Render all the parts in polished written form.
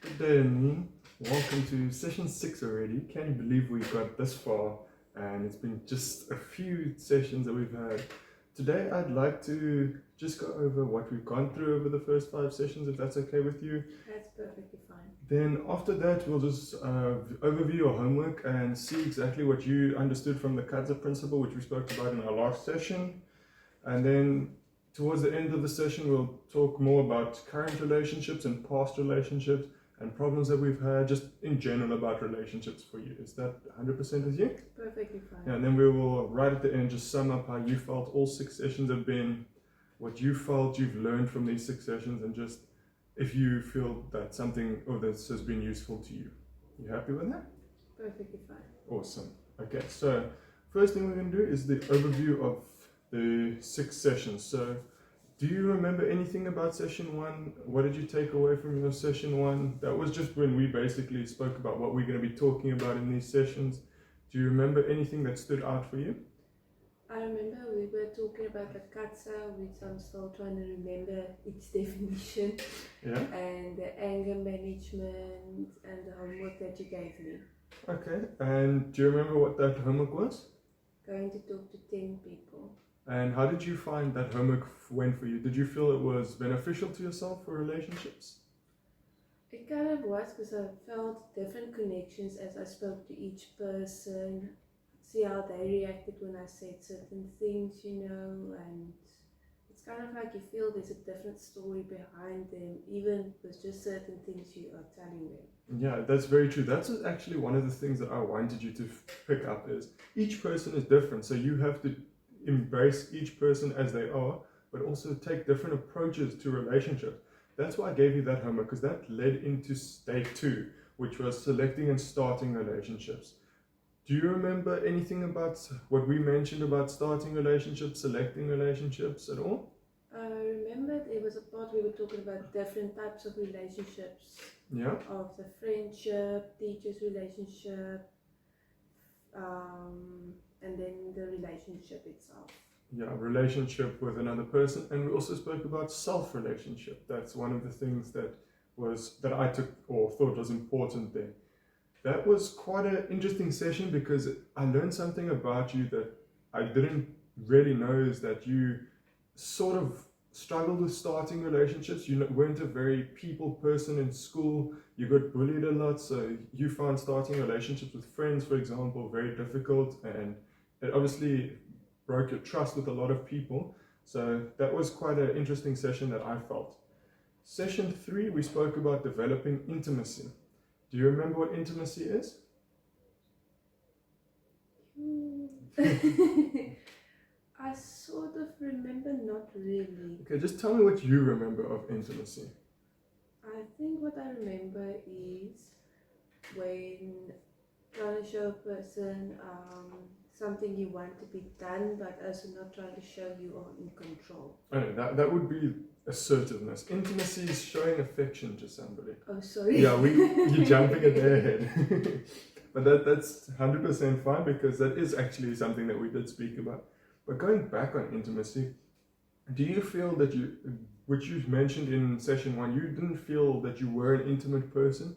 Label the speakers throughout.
Speaker 1: Good day, Amin. Welcome to session 6 already. Can you believe we got this far? And it's been just a few sessions that we've had. Today, I'd like to just go over what we've gone through over the first 5 sessions, if that's okay with you.
Speaker 2: That's perfectly fine.
Speaker 1: Then after that, we'll just overview your homework and see exactly what you understood from the Kadza Principle, which we spoke about in our last session. And then towards the end of the session, we'll talk more about current relationships and past relationships and problems that we've had, just in general about relationships for you. Is that 100% with you?
Speaker 2: Perfectly fine.
Speaker 1: Yeah, and then we will, right at the end, just sum up how you felt all 6 sessions have been, what you felt you've learned from these 6 sessions, and just if you feel that something or this has been useful to you. You happy with that?
Speaker 2: Perfectly fine.
Speaker 1: Awesome. Okay, so first thing we're going to do is the overview of the 6 sessions. So do you remember anything about session 1? What did you take away from your session 1? That was just when we basically spoke about what we're going to be talking about in these sessions. Do you remember anything that stood out for you?
Speaker 2: I remember we were talking about the Kadza, which I'm still trying to remember its definition,
Speaker 1: Yeah.
Speaker 2: and the anger management and the homework that you gave me.
Speaker 1: Okay, and do you remember what that homework was?
Speaker 2: Going to talk to 10 people.
Speaker 1: And how did you find that homework went for you? Did you feel it was beneficial to yourself for relationships?
Speaker 2: It kind of was, because I felt different connections as I spoke to each person, see how they reacted when I said certain things, and it's kind of like you feel there's a different story behind them, even with just certain things you are telling them.
Speaker 1: Yeah, that's very true. That's actually one of the things that I wanted you to pick up is each person is different. So you have to embrace each person as they are, but also take different approaches to relationships. That's why I gave you that homework, because that led into stage 2, which was selecting and starting relationships. Do you remember anything about what we mentioned about starting relationships, selecting relationships at all?
Speaker 2: I remember there was a part we were talking about different types of relationships.
Speaker 1: Yeah.
Speaker 2: Of the friendship, teacher's relationship, and then the relationship itself.
Speaker 1: Yeah, relationship with another person, and we also spoke about self-relationship. That's one of the things that I took or thought was important there. That was quite an interesting session because I learned something about you that I didn't really know, is that you sort of struggled with starting relationships. You weren't a very people person in school. You got bullied a lot, so you found starting relationships with friends, for example, very difficult, and it obviously broke your trust with a lot of people. So that was quite an interesting session that I felt. Session 3, we spoke about developing intimacy. Do you remember what intimacy is?
Speaker 2: I sort of remember, not really.
Speaker 1: Okay, just tell me what you remember of intimacy.
Speaker 2: I think what I remember is when trying to show a person something you want to be done, but also not trying to show you are in control.
Speaker 1: Oh, that would be assertiveness. Intimacy is showing affection to somebody.
Speaker 2: Oh, sorry.
Speaker 1: Yeah, you're jumping at their head. But that's 100% fine, because that is actually something that we did speak about. But going back on intimacy, do you feel that which you mentioned in session 1, you didn't feel that you were an intimate person?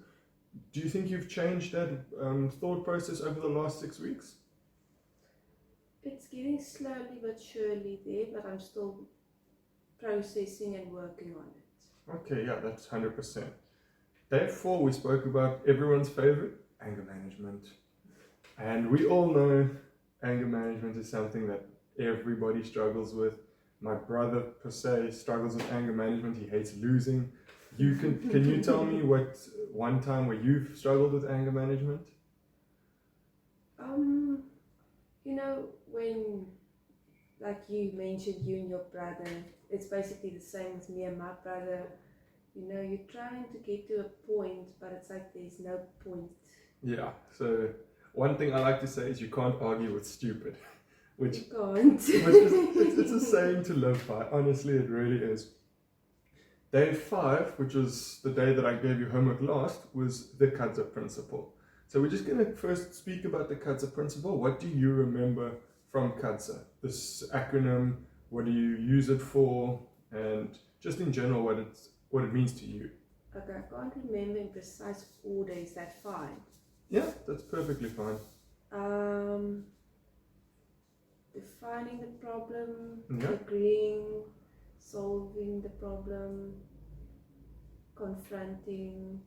Speaker 1: Do you think you've changed that thought process over the last 6 weeks?
Speaker 2: It's getting slowly but surely there, but I'm still processing and working on it.
Speaker 1: Okay, yeah, that's 100%. Day 4, we spoke about everyone's favorite, anger management. And we all know anger management is something that everybody struggles with. My brother, per se, struggles with anger management. He hates losing. Can you tell me what one time where you've struggled with anger management?
Speaker 2: When, like you mentioned, you and your brother, it's basically the same with me and my brother. You're trying to get to a point, but it's like there's no point.
Speaker 1: Yeah, so one thing I like to say is you can't argue with stupid. Which
Speaker 2: you can't.
Speaker 1: it's a saying to live by. Honestly, it really is. Day 5, which was the day that I gave you homework last, was the Kadza Principle. So we're just going to first speak about the Kadza Principle. What do you remember from Kadza? This acronym, what do you use it for? And just in general, what it means to you.
Speaker 2: Okay, I can't remember in precise order. Is that fine?
Speaker 1: Yeah, that's perfectly fine.
Speaker 2: Defining the problem,
Speaker 1: Yeah.
Speaker 2: agreeing, solving the problem, confronting.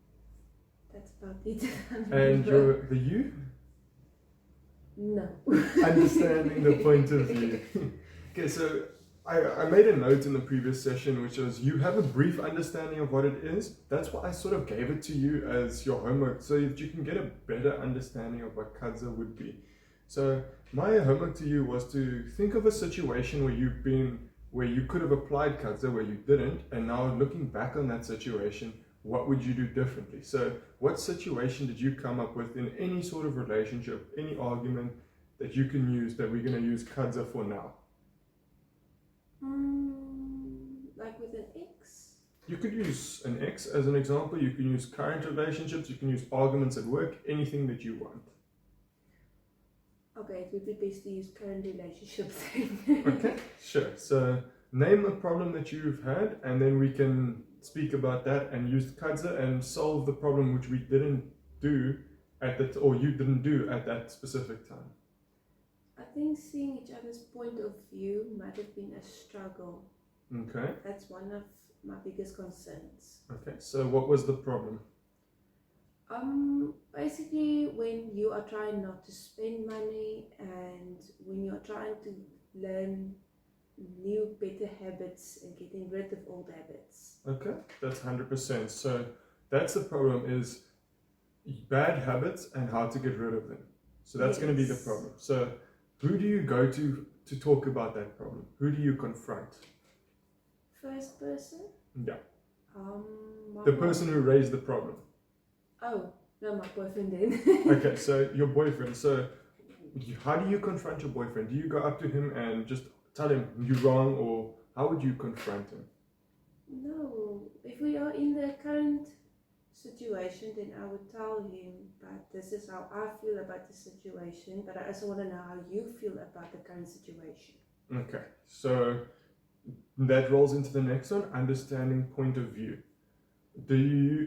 Speaker 2: That's about it.
Speaker 1: And the you?
Speaker 2: No.
Speaker 1: Understanding the point of view. Okay, so I made a note in the previous session which was you have a brief understanding of what it is. That's why I sort of gave it to you as your homework so that you can get a better understanding of what Kadza would be. So my homework to you was to think of a situation where you could have applied Kadza where you didn't, and now looking back on that situation, what would you do differently? So what situation did you come up with in any sort of relationship, any argument that you can use that we're going to use Kadza for now?
Speaker 2: Like with an X?
Speaker 1: You could use an X as an example. You can use current relationships. You can use arguments at work, anything that you want.
Speaker 2: Okay, it would be best to use current relationships then.
Speaker 1: Okay, sure. So name a problem that you've had, and then we can speak about that and use Kadza and solve the problem which we didn't do or you didn't do at that specific time.
Speaker 2: I think seeing each other's point of view might have been a struggle.
Speaker 1: Okay.
Speaker 2: That's one of my biggest concerns.
Speaker 1: Okay, so what was the problem?
Speaker 2: Basically when you are trying not to spend money and when you are trying to learn new better habits and getting rid of old habits.
Speaker 1: Okay, that's 100%. So that's the problem is bad habits and how to get rid of them. So that's going to be the problem. So who do you go to talk about that problem? Who do you confront?
Speaker 2: First person?
Speaker 1: Yeah.
Speaker 2: The
Speaker 1: person who raised the problem.
Speaker 2: Oh, no, my boyfriend then.
Speaker 1: Okay, so your boyfriend. So how do you confront your boyfriend? Do you go up to him and just tell him you're wrong, or how would you confront him?
Speaker 2: No, if we are in the current situation, then I would tell him, but this is how I feel about the situation, but I also want to know how you feel about the current situation.
Speaker 1: Okay, so that rolls into the next one, understanding point of view.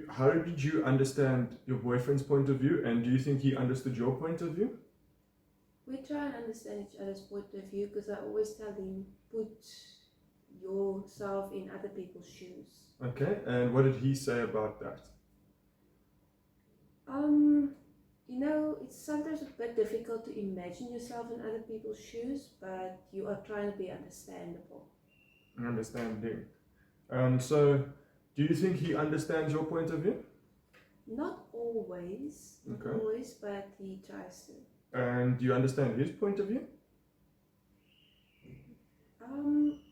Speaker 1: How did you understand your boyfriend's point of view, and do you think he understood your point of view?
Speaker 2: We try and understand each other's point of view because I always tell him, put yourself in other people's shoes.
Speaker 1: Okay, and what did he say about that?
Speaker 2: You know, it's sometimes a bit difficult to imagine yourself in other people's shoes, but you are trying to be understandable.
Speaker 1: Understanding. So do you think he understands your point of view?
Speaker 2: Not always, but he tries to.
Speaker 1: And do you understand his point of view?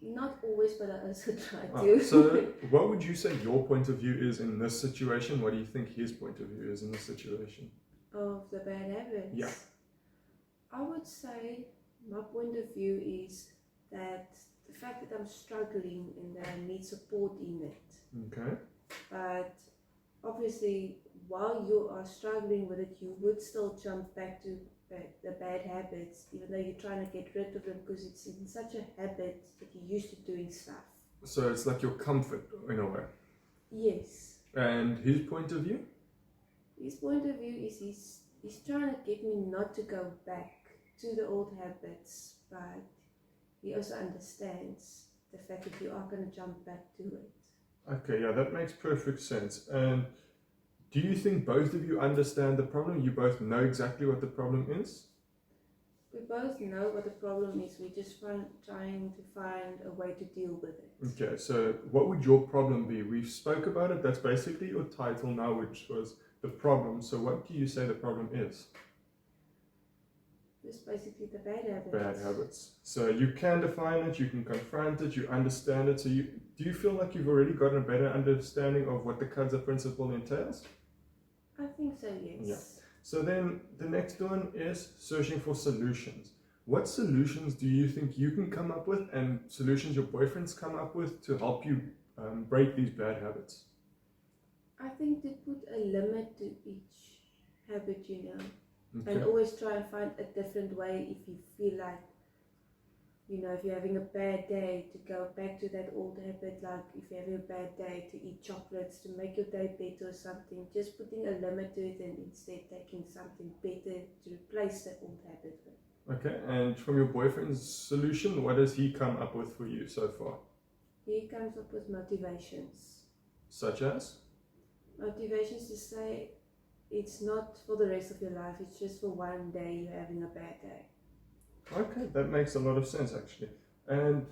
Speaker 2: Not always, but I also try to.
Speaker 1: So what would you say your point of view is in this situation? What do you think his point of view is in this situation?
Speaker 2: Of the bad habits?
Speaker 1: Yeah.
Speaker 2: I would say my point of view is that the fact that I'm struggling and that I need support in it.
Speaker 1: Okay.
Speaker 2: But obviously, while you are struggling with it, you would still jump back to the bad habits, even though you're trying to get rid of them because it's in such a habit that you're used to doing stuff. So
Speaker 1: it's like your comfort in a way.
Speaker 2: Yes.
Speaker 1: And his point of view?
Speaker 2: His point of view is he's trying to get me not to go back to the old habits, but he also understands the fact that you are going to jump back to it.
Speaker 1: Okay, yeah, that makes perfect sense. And do you think both of you understand the problem? You both know exactly what the problem is?
Speaker 2: We both know what the problem is. We're just trying to find a way to deal with it.
Speaker 1: Okay, so what would your problem be? We spoke about it. That's basically your title now, which was the problem. So what do you say the problem is?
Speaker 2: It's basically the bad habits.
Speaker 1: Bad habits. So you can define it, you can confront it, you understand it. So do you feel like you've already gotten a better understanding of what the Kadza Principle entails?
Speaker 2: I think so, yes.
Speaker 1: Yeah. So then the next one is searching for solutions. What solutions do you think you can come up with and solutions your boyfriend's come up with to help you break these bad habits?
Speaker 2: I think to put a limit to each habit, you know.
Speaker 1: Okay.
Speaker 2: And always try and find a different way if you feel like you know, if you're having a bad day, to go back to that old habit, like if you're having a bad day, to eat chocolates to make your day better or something, just putting a limit to it and instead taking something better to replace that old habit with.
Speaker 1: Okay, and from your boyfriend's solution, what has he come up with for you so far?
Speaker 2: He comes up with motivations.
Speaker 1: Such as?
Speaker 2: Motivations to say it's not for the rest of your life, it's just for one day you're having a bad day.
Speaker 1: Okay, that makes a lot of sense actually. And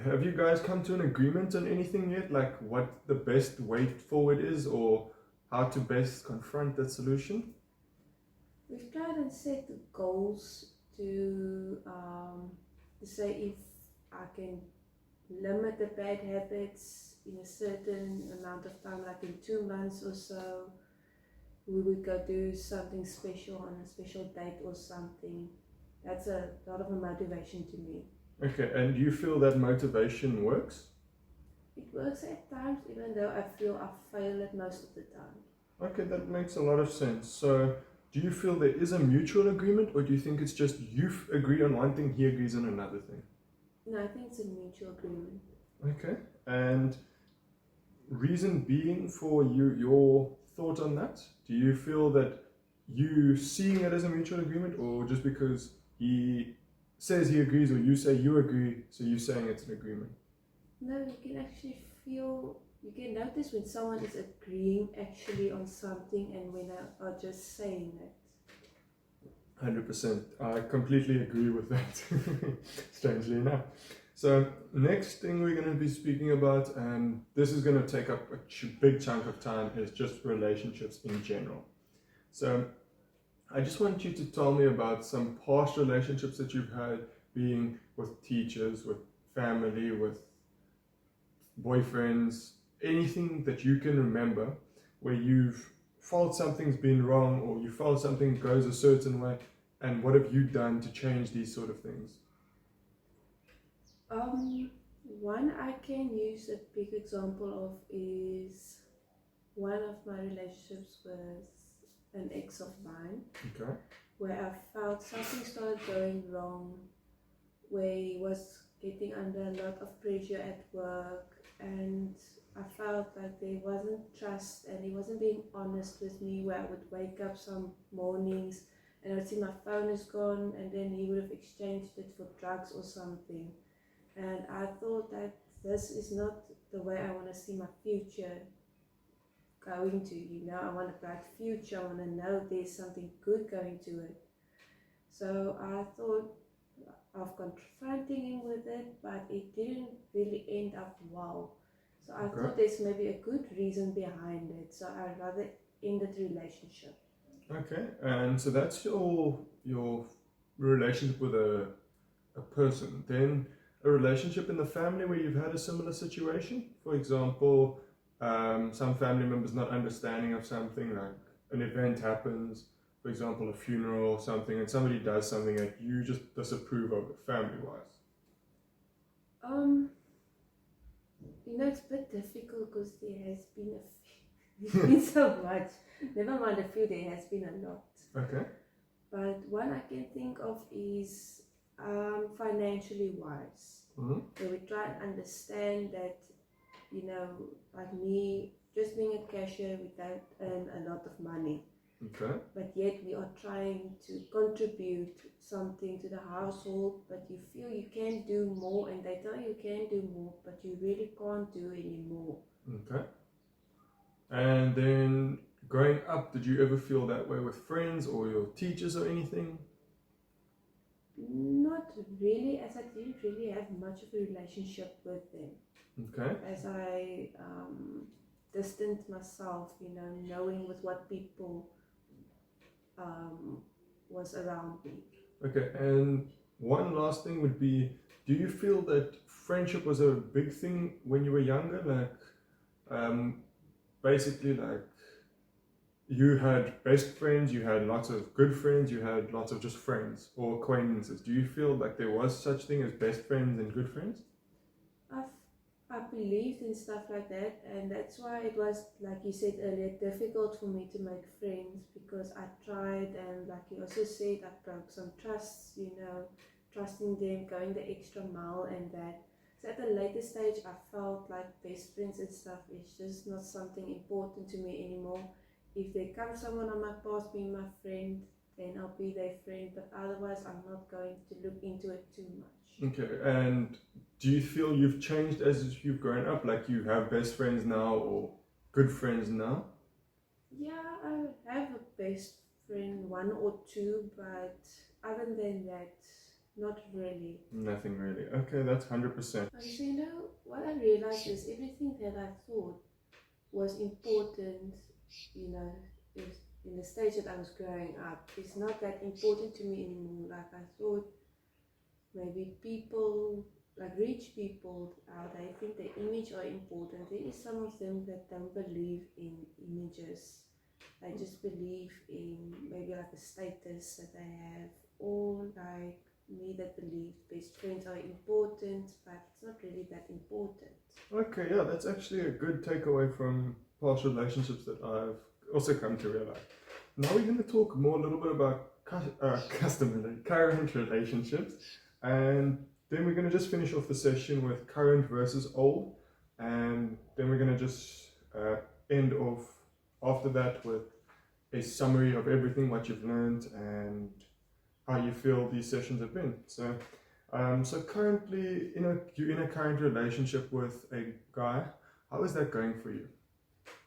Speaker 1: have you guys come to an agreement on anything yet? Like what the best way forward is, or how to best confront that solution?
Speaker 2: We've tried and set goals to say if I can limit the bad habits in a certain amount of time, like in 2 months or so, we would go do something special on a special date or something. That's a lot of a motivation to me.
Speaker 1: Okay, and do you feel that motivation works?
Speaker 2: It works at times, even though I feel I fail at most of the time.
Speaker 1: Okay, that makes a lot of sense. So, do you feel there is a mutual agreement, or do you think it's just you agree on one thing, he agrees on another thing?
Speaker 2: No, I think it's a mutual agreement.
Speaker 1: Okay, and reason being for your thought on that? Do you feel that you seeing it as a mutual agreement, or just because he says he agrees or you say you agree, so you're saying it's an agreement?
Speaker 2: No, you can actually feel, you can notice when someone is agreeing actually on something and when they are just saying it.
Speaker 1: 100%. I completely agree with that, strangely enough. So, next thing we're going to be speaking about, and this is going to take up a big chunk of time, is just relationships in general. So, I just want you to tell me about some past relationships that you've had, being with teachers, with family, with boyfriends, anything that you can remember where you've felt something's been wrong or you felt something goes a certain way, and what have you done to change these sort of things?
Speaker 2: One I can use a big example of is one of my relationships with an ex of mine.
Speaker 1: Okay.
Speaker 2: Where I felt something started going wrong, where he was getting under a lot of pressure at work, and I felt like there wasn't trust and he wasn't being honest with me, where I would wake up some mornings and I would see my phone is gone and then he would have exchanged it for drugs or something. And I thought that this is not the way I want to see my future going to, I want a bright future, I want to know there's something good going to it. So I thought of confronting him with it, but it didn't really end up well. So I thought there's maybe a good reason behind it, so I'd rather end the relationship.
Speaker 1: Okay, and so that's your relationship with a person. Then a relationship in the family where you've had a similar situation, for example, some family members not understanding of something, like an event happens, for example a funeral or something, and somebody does something that you just disapprove of it, family wise.
Speaker 2: It's a bit difficult because there has been there's been so much. Never mind a few, there has been a lot.
Speaker 1: Okay.
Speaker 2: But one I can think of is financially wise.
Speaker 1: Mm-hmm.
Speaker 2: Where we try and understand that, like me, just being a cashier, we don't earn a lot of money.
Speaker 1: Okay.
Speaker 2: But yet we are trying to contribute something to the household, but you feel you can do more, and they tell you can do more, but you really can't do anymore.
Speaker 1: Okay. And then growing up, did you ever feel that way with friends or your teachers or anything?
Speaker 2: Not really, as I didn't really have much of a relationship with them.
Speaker 1: Okay.
Speaker 2: As I distanced myself, knowing with what people was around me.
Speaker 1: Okay, and one last thing would be, do you feel that friendship was a big thing when you were younger? Like, basically, like, you had best friends, you had lots of good friends, you had lots of just friends or acquaintances. Do you feel like there was such thing as best friends and good friends?
Speaker 2: I believed in stuff like that, and that's why it was, like you said earlier, difficult for me to make friends, because I tried, and like you also said, I broke some trusts, trusting them, going the extra mile and that. So at a later stage I felt like best friends and stuff is just not something important to me anymore. If there comes someone on my path being my friend, then I'll be their friend, but otherwise I'm not going to look into it too much.
Speaker 1: Okay, and do you feel you've changed as you've grown up? Like you have best friends now or good friends now?
Speaker 2: Yeah, I have a best friend, one or two, but other than that, not really.
Speaker 1: Nothing really. Okay, that's 100%.
Speaker 2: And so, what I realized is everything that I thought was important, you know, is in the stage that I was growing up, is not that important to me anymore. Like I thought maybe people, like rich people, they think the image are important. There is some of them that don't believe in images. They just believe in maybe like a status that they have, or like me that believe best friends are important, but it's not really that important.
Speaker 1: Okay, yeah, that's actually a good takeaway from past relationships that I've also come to realize. Now we're going to talk more a little bit about current relationships, and then we're going to just finish off the session with current versus old, and then we're going to just end off after that with a summary of everything, what you've learned, and how you feel these sessions have been. So currently, you're in a current relationship with a guy. How is that going for you?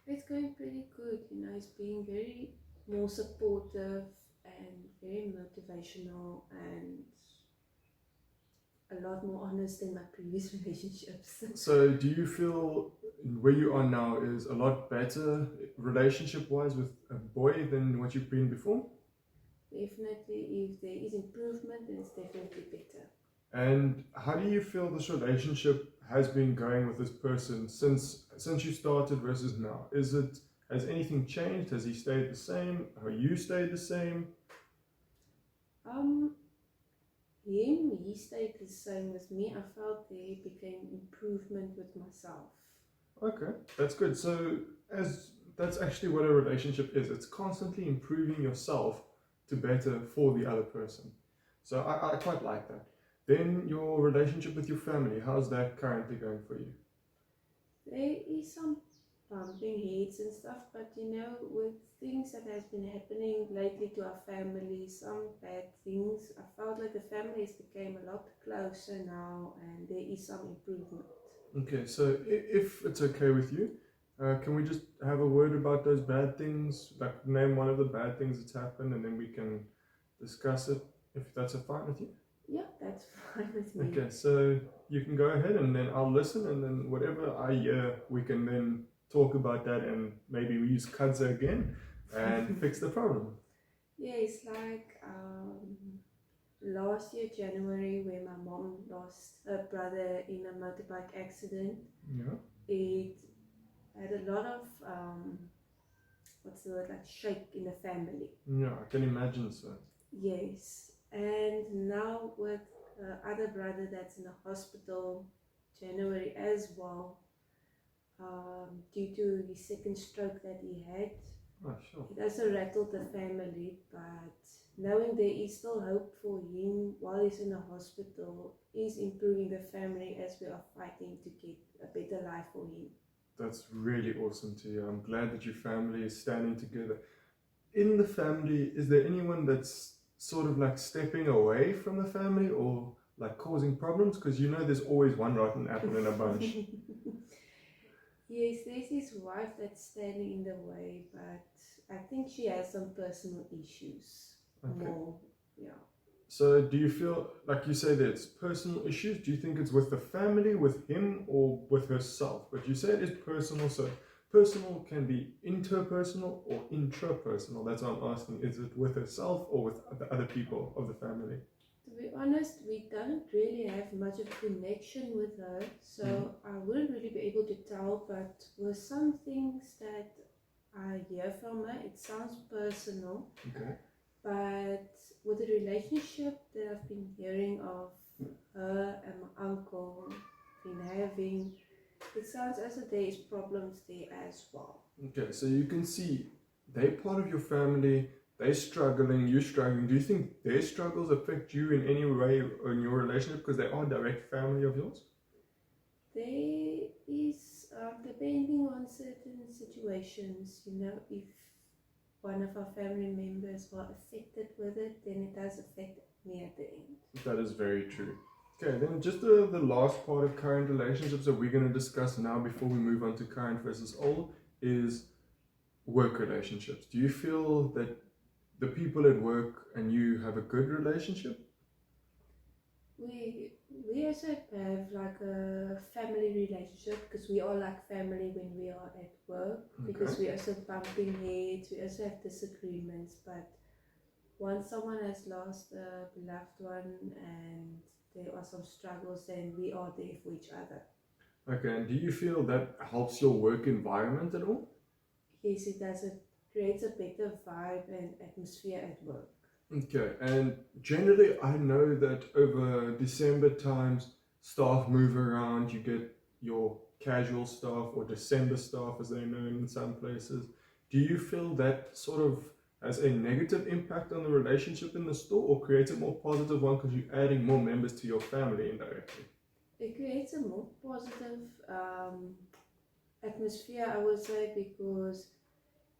Speaker 2: It's going pretty good, he's being very more supportive and very motivational and a lot more honest than my previous relationships.
Speaker 1: So do you feel where you are now is a lot better relationship-wise with a boy than what you've been before?
Speaker 2: Definitely, if there is improvement, then it's definitely better.
Speaker 1: And how do you feel this relationship has been going with this person since you started versus now? Has anything changed? Has he stayed the same? Have you stayed the same?
Speaker 2: He stayed the same with me. I felt there became improvement with myself.
Speaker 1: Okay, that's good. So that's actually what a relationship is. It's constantly improving yourself to better for the other person. So I quite like that. Then your relationship with your family, how's that currently going for you?
Speaker 2: There is some bumping heads and stuff, but with things that has been happening lately to our family, some bad things, I felt like the families became a lot closer now and there is some improvement.
Speaker 1: Okay, so if it's okay with you, can we just have a word about those bad things? Like name one of the bad things that's happened and then we can discuss it if that's fine with you?
Speaker 2: Yeah, that's fine with me.
Speaker 1: Okay, so you can go ahead and then I'll listen and then whatever I hear, we can then talk about that and maybe we use Kadza again and fix the problem.
Speaker 2: Yeah, it's like last year January where my mom lost her brother in a motorbike accident.
Speaker 1: Yeah.
Speaker 2: It had a lot of what's the word, like shake in the family.
Speaker 1: Yeah, I can imagine so.
Speaker 2: Yes, and now with other brother that's in the hospital January as well, due to his second stroke that he had.
Speaker 1: Oh, sure.
Speaker 2: It also rattled the family, but knowing there is still hope for him while he's in the hospital is improving the family as we are fighting to get a better life for him.
Speaker 1: That's really awesome to hear. I'm glad that your family is standing together. In the family, is there anyone that's sort of like stepping away from the family or like causing problems? Because there's always one rotten apple in a bunch.
Speaker 2: Yes, there's his wife that's standing in the way, but I think she has some personal issues.
Speaker 1: Okay.
Speaker 2: More, yeah.
Speaker 1: So do you feel, like you say, that it's personal issues? Do you think it's with the family, with him, or with herself? But you say it is personal, so personal can be interpersonal or intrapersonal. That's what I'm asking. Is it with herself or with the other people of the family?
Speaker 2: To be honest, we don't really have much of a connection with her, so I wouldn't really be able to tell, but with some things that I hear from her, it sounds personal.
Speaker 1: Okay.
Speaker 2: But with the relationship that I've been hearing of her and my uncle been having, it sounds as if there is problems there as well.
Speaker 1: Okay, so you can see they're part of your family, they're struggling, you're struggling. Do you think their struggles affect you in any way in your relationship because they are direct family of yours?
Speaker 2: There is, depending on certain situations, if one of our family members were affected with it, then it does affect me at the end.
Speaker 1: That is very true. Okay, then just the last part of current relationships that we're going to discuss now before we move on to current versus old is work relationships. Do you feel that the people at work and you have a good relationship?
Speaker 2: We also have like a family relationship because we are like family when we are at work, because we also bumping heads, we also have disagreements, but once someone has lost a beloved one and there are some struggles, then we are there for each other.
Speaker 1: Okay, and do you feel that helps your work environment at all?
Speaker 2: Yes, it does. It creates a better vibe and atmosphere at work.
Speaker 1: Okay, and generally I know that over December times, staff move around, you get your casual staff or December staff as they're known in some places. Do you feel that sort of has a negative impact on the relationship in the store or creates a more positive one because you're adding more members to your family indirectly?
Speaker 2: It creates a more positive atmosphere, I would say, because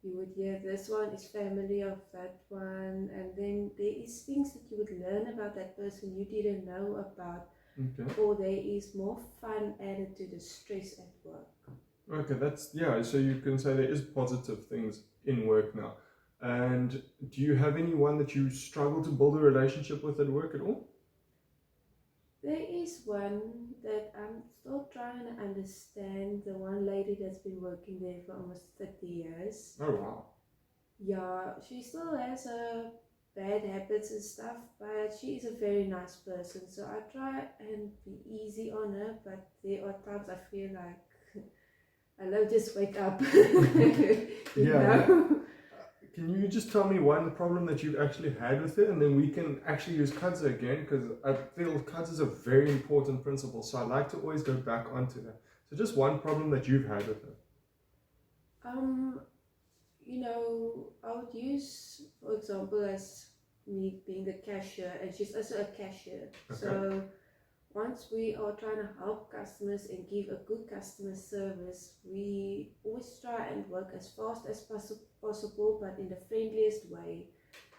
Speaker 2: you would hear this one is family of that one, and then there is things that you would learn about that person you didn't know about, or there is more fun added to the stress at work.
Speaker 1: Okay, so you can say there is positive things in work now. And do you have anyone that you struggle to build a relationship with at work at all?
Speaker 2: There is one that I'm still trying to understand, the one lady that's been working there for almost 30 years.
Speaker 1: Oh, wow.
Speaker 2: Yeah, she still has her bad habits and stuff, but she is a very nice person. So I try and be easy on her, but there are times I feel like, hello, just wake up. you know?
Speaker 1: Can you just tell me one problem that you've actually had with it, and then we can actually use Kadza again, because I feel Kadza is a very important principle, so I like to always go back onto that. So just one problem that you've had with it.
Speaker 2: I would use, for example, as me being the cashier, and she's also a cashier. Okay. So once we are trying to help customers and give a good customer service, we always try and work as fast as possible, but in the friendliest way.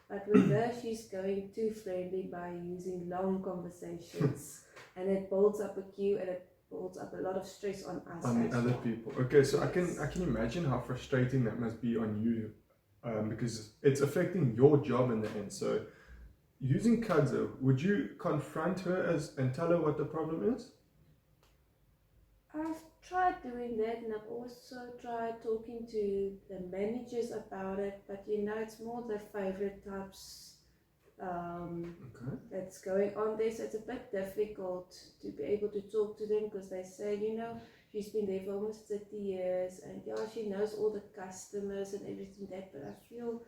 Speaker 2: But with her, she's going too friendly by using long conversations, and it builds up a queue, and it builds up a lot of stress on us.
Speaker 1: On the other people. Okay, so yes. I can imagine how frustrating that must be on you, because it's affecting your job in the end. So using Kadza, would you confront her and tell her what the problem is?
Speaker 2: I've tried doing that, and I've also tried talking to the managers about it, but it's more the favorite types that's going on there, so it's a bit difficult to be able to talk to them, because they say, she's been there for almost 30 years, and she knows all the customers and everything that, but I feel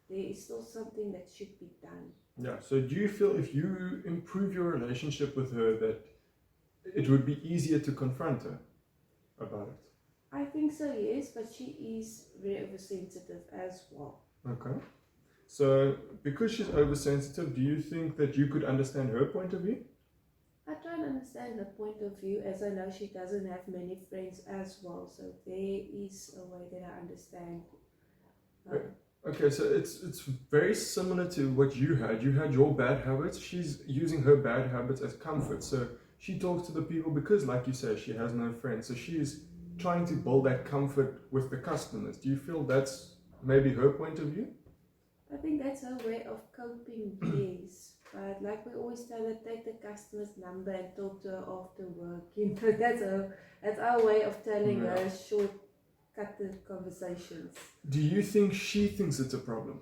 Speaker 2: there is still something that should be done.
Speaker 1: Yeah, so do you feel if you improve your relationship with her that it would be easier to confront her about it?
Speaker 2: I think so, yes, but she is very oversensitive as well.
Speaker 1: Okay. So, because she's oversensitive, do you think that you could understand her point of view?
Speaker 2: I try and understand her point of view, as I know she doesn't have many friends as well, so there is a way that I understand.
Speaker 1: Okay, so it's very similar to what you had. You had your bad habits. She's using her bad habits as comfort. So she talks to the people because, like you say, she has no friends. So she is trying to build that comfort with the customers. Do you feel that's maybe her point of view?
Speaker 2: I think that's her way of coping, yes. But like we always tell her, take the customer's number and talk to her after work. That's our way of telling her, cut the conversations.
Speaker 1: Do you think she thinks it's a problem?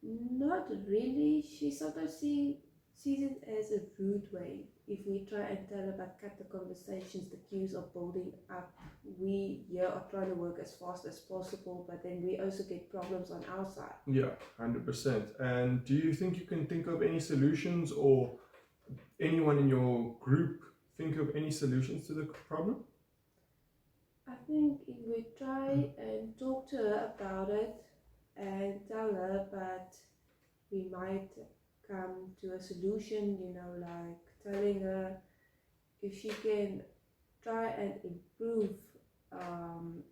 Speaker 2: Not really. She sometimes sees it as a rude way. If we try and tell her about cut the conversations, the queues are building up. We here are trying to work as fast as possible, but then we also get problems on our side. Yeah, 100%. And do you think you can think of any solutions, or anyone in your group think of any solutions to the problem? I think if we try and talk to her about it, and tell her, but we might come to a solution, like telling her if she can try and improve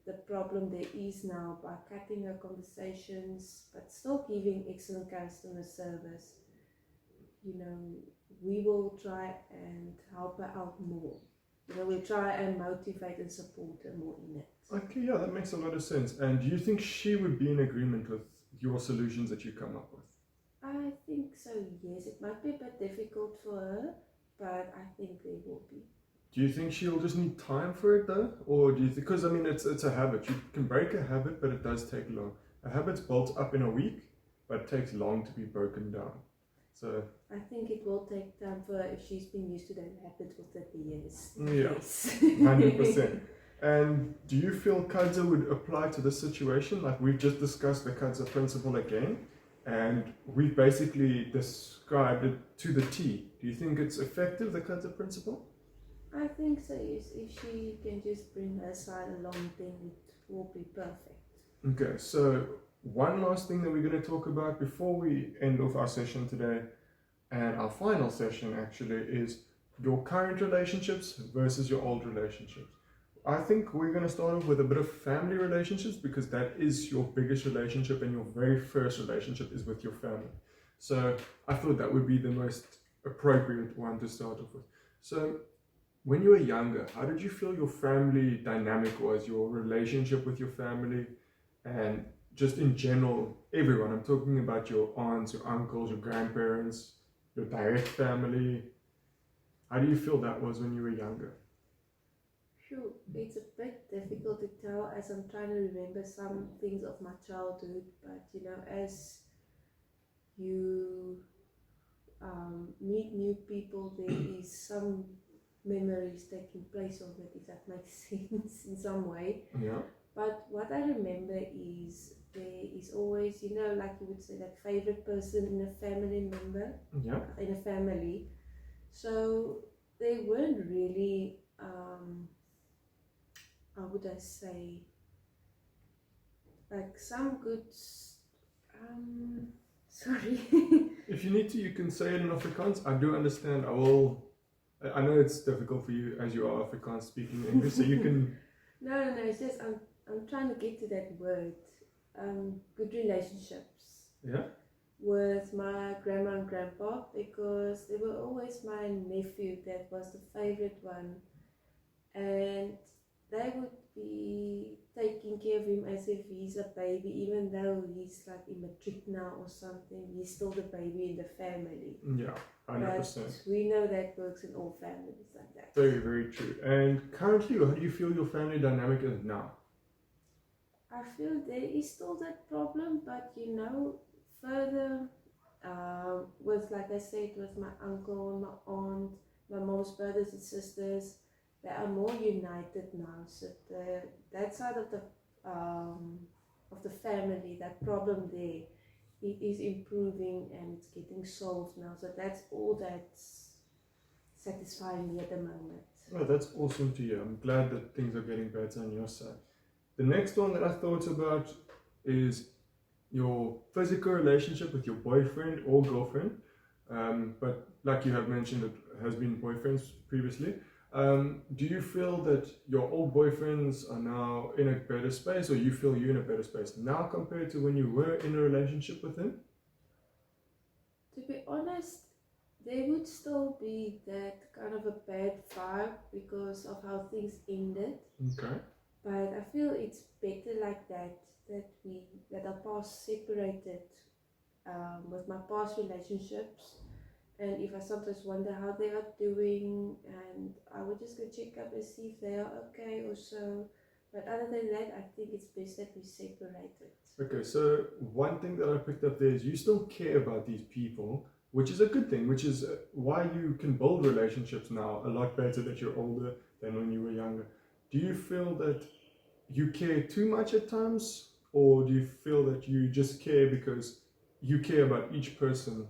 Speaker 2: the problem there is now by cutting her conversations but still giving excellent customer service. We will try and help her out more. We'll try and motivate and support her more in it.
Speaker 1: Okay, yeah, that makes a lot of sense. And do you think she would be in agreement with your solutions that you come up with?
Speaker 2: I think so, yes. It might be a bit difficult for her, but I think there will be.
Speaker 1: Do you think she'll just need time for it though? Or do you think, because I mean, it's a habit. You can break a habit, but it does take long. A habit's built up in a week, but it takes long to be broken down. So
Speaker 2: I think it will take time for her if she's been used to that habit for 30 years.
Speaker 1: yeah,
Speaker 2: Yes.
Speaker 1: 100%. And do you feel Kadza would apply to this situation? Like we've just discussed the Kadza principle again, and we've basically described it to the T. Do you think it's effective, the Kadza principle?
Speaker 2: I think so, yes. If she can just bring her side along, then it will be perfect.
Speaker 1: Okay, so one last thing that we're going to talk about before we end off our session today, and our final session actually, is your current relationships versus your old relationships. I think we're going to start off with a bit of family relationships because that is your biggest relationship and your very first relationship is with your family. So I thought that would be the most appropriate one to start off with. So when you were younger, how did you feel your family dynamic was, your relationship with your family, and just in general, everyone? I'm talking about your aunts, your uncles, your grandparents, your direct family. How do you feel that was when you were younger?
Speaker 2: Sure, it's a bit difficult to tell as I'm trying to remember some things of my childhood, but as you meet new people, there is some memories taking place of it, if that makes sense in some way.
Speaker 1: Yeah.
Speaker 2: But what I remember is there is always, like you would say, that favorite person in a family member,
Speaker 1: Yeah.
Speaker 2: in a family. So they weren't really, how would I say, like some good, sorry.
Speaker 1: If you need to, you can say it in Afrikaans. I do understand. I know it's difficult for you as you are Afrikaans speaking English, so you can.
Speaker 2: No, it's just I'm trying to get to that word. Good relationships.
Speaker 1: Yeah.
Speaker 2: With my grandma and grandpa, because they were always my nephew that was the favorite one, and they would be taking care of him as if he's a baby, even though he's like in matric now or something. He's still the baby in the family.
Speaker 1: Yeah, 100%.
Speaker 2: But we know that works in all families like that.
Speaker 1: Very, very true. And currently, how do you feel your family dynamic is now?
Speaker 2: I feel there is still that problem, but further with, like I said, with my uncle, my aunt, my mom's brothers and sisters, they are more united now. So that side of the family, that problem there, it is improving and it's getting solved now. So that's all that's satisfying me at the moment.
Speaker 1: Oh, that's awesome to hear. I'm glad that things are getting better on your side. The next one that I thought about is your physical relationship with your boyfriend or girlfriend. But like you have mentioned, it has been boyfriends previously. Do you feel that your old boyfriends are now in a better space, or you feel you're in a better space now compared to when you were in a relationship with him?
Speaker 2: To be honest, there would still be that kind of a bad vibe because of how things ended.
Speaker 1: Okay.
Speaker 2: But I feel it's better like that our paths separated with my past relationships. And if I sometimes wonder how they are doing, and I would just go check up and see if they are okay or so. But other than that, I think it's best that we separate it.
Speaker 1: Okay, so one thing that I picked up there is you still care about these people, which is a good thing, which is why you can build relationships now a lot better that you're older than when you were younger. Do you feel that you care too much at times, or do you feel that you just care because you care about each person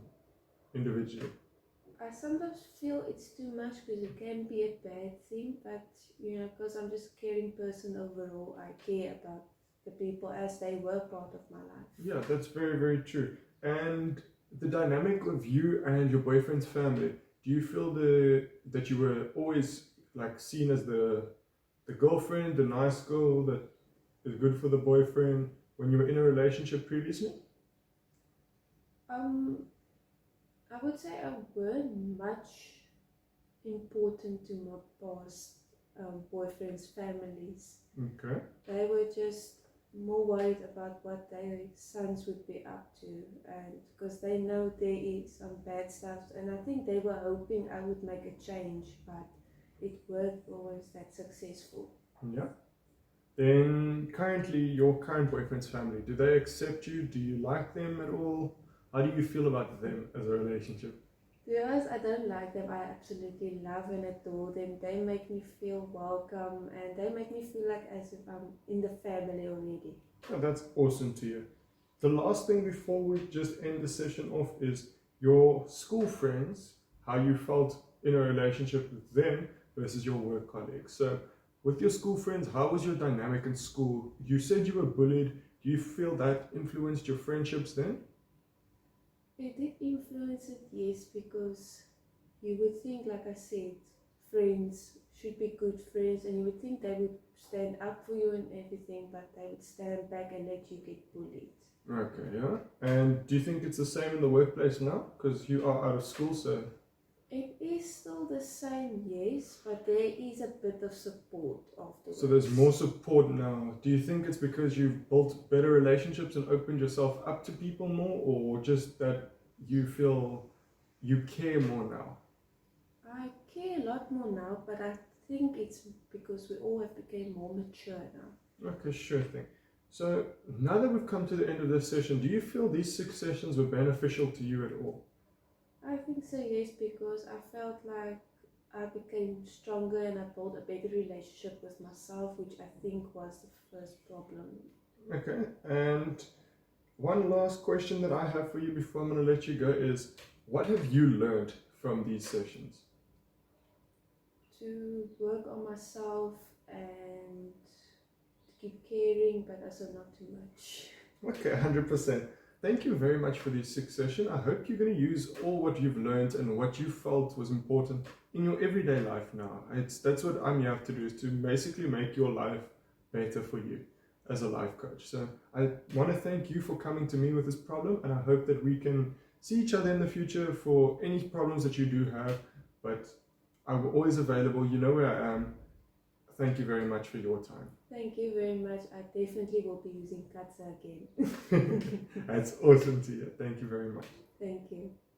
Speaker 1: individually?
Speaker 2: I sometimes feel it's too much because it can be a bad thing, but because I'm just a caring person overall, I care about the people as they were part of my life.
Speaker 1: Yeah, that's very, very true. And the dynamic of you and your boyfriend's family, do you feel that you were always like seen as the girlfriend, the nice girl that is good for the boyfriend when you were in a relationship previously?
Speaker 2: I would say I weren't much important to my past boyfriends' families.
Speaker 1: Okay.
Speaker 2: They were just more worried about what their sons would be up to, and because they know there is some bad stuff, and I think they were hoping I would make a change, but it weren't always that successful.
Speaker 1: Yeah. Then currently your current boyfriend's family, do they accept you? Do you like them at all? How do you feel about them as a relationship?
Speaker 2: To be honest, I don't like them. I absolutely love and adore them. They make me feel welcome, and they make me feel like as if I'm in the family already.
Speaker 1: Oh, that's awesome to hear. The last thing before we just end the session off is your school friends, how you felt in a relationship with them versus your work colleagues. So, with your school friends, how was your dynamic in school? You said you were bullied. Do you feel that influenced your friendships then?
Speaker 2: It did influence it, yes, because you would think, like I said, friends should be good friends, and you would think they would stand up for you and everything, but they would stand back and let you get bullied.
Speaker 1: Okay, yeah. And do you think it's the same in the workplace now? Because you are out of school, so.
Speaker 2: It is still the same, yes, but there is a bit of support afterwards.
Speaker 1: So there's more support now. Do you think it's because you've built better relationships and opened yourself up to people more, or just that you feel you care more now?
Speaker 2: I care a lot more now, but I think it's because we all have become more mature now.
Speaker 1: Okay, sure thing. So now that we've come to the end of this session, do you feel these 6 sessions were beneficial to you at all?
Speaker 2: I think so, yes, because I felt like I became stronger and I built a better relationship with myself, which I think was the first problem.
Speaker 1: Okay, and one last question that I have for you before I'm going to let you go is, what have you learned from these sessions?
Speaker 2: To work on myself and to keep caring, but also not too much.
Speaker 1: Okay, 100%. Thank you very much for this 6 session. I hope you're going to use all what you've learned and what you felt was important in your everyday life now. That's what I'm here to do, is to basically make your life better for you as a life coach. So I want to thank you for coming to me with this problem, and I hope that we can see each other in the future for any problems that you do have. But I'm always available. You know where I am. Thank you very much for your time.
Speaker 2: Thank you very much. I definitely will be using Kadza again.
Speaker 1: That's awesome to hear. Thank you very much.
Speaker 2: Thank you.